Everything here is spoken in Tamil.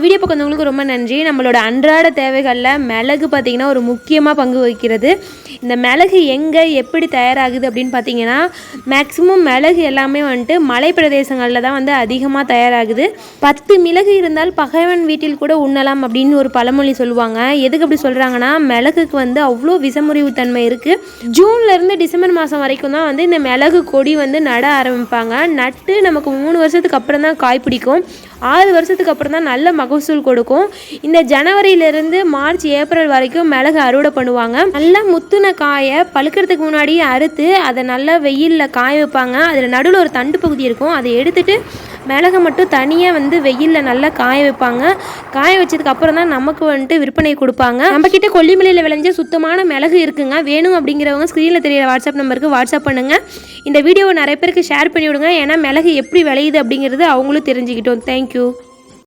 வீடியோ பார்க்குறவங்களுக்கு ரொம்ப நன்றி. நம்மளோட அன்றாட தேவைகளில் மிளகு பார்த்திங்கன்னா ஒரு முக்கியமாக பங்கு வகிக்கிறது. இந்த மிளகு எங்கே எப்படி தயாராகுது அப்படின்னு பார்த்தீங்கன்னா, மேக்ஸிமம் மிளகு எல்லாமே வந்துட்டு மலை பிரதேசங்களில் தான் வந்து அதிகமாக தயாராகுது. 10 மிளகு இருந்தால் பகைவன் வீட்டில் கூட உண்ணலாம் அப்படின்னு ஒரு பழமொழி சொல்லுவாங்க. எதுக்கு அப்படி சொல்கிறாங்கன்னா, மிளகுக்கு வந்து அவ்வளோ விஷமுறிவு தன்மை இருக்குது. ஜூன்லேருந்து டிசம்பர் மாதம் வரைக்கும் தான் வந்து இந்த மிளகு கொடி வந்து நட ஆரம்பிப்பாங்க. நட்டு நமக்கு 3 வருஷத்துக்கு அப்புறம் தான் காய் பிடிக்கும். 6 வருஷத்துக்கு அப்புறம் தான் நல்ல மகசூல் கொடுக்கும். இந்த ஜனவரியிலேருந்து மார்ச் ஏப்ரல் வரைக்கும் மிளகு அறுவடை பண்ணுவாங்க. நல்லா முத்துன காயை பழுக்கிறதுக்கு முன்னாடி அறுத்து அதை நல்லா வெயிலில் காய வைப்பாங்க. அதில் நடுவில் ஒரு தண்டு பகுதி இருக்கும். அதை எடுத்துட்டு மிளகை மட்டும் தனியாக வந்து வெயிலில் நல்லா காய வைப்பாங்க. காய வச்சதுக்கு அப்புறம் தான் நமக்கு வந்துட்டு விற்பனை கொடுப்பாங்க. நம்மக்கிட்ட கொல்லிமலையில் விளைஞ்ச சுத்தமான மிளகு இருக்குங்க. வேணும் அப்படிங்கிறவங்க ஸ்க்ரீனில் தெரியிற வாட்ஸ்அப் நம்பருக்கு வாட்ஸ்அப் பண்ணுங்கள். இந்த வீடியோவை நிறைய பேருக்கு ஷேர் பண்ணி விடுங்க. ஏன்னா மிளகு எப்படி விளையுது அப்படிங்கிறது அவங்களும் தெரிஞ்சுக்கிட்டோம். தேங்க்யூ.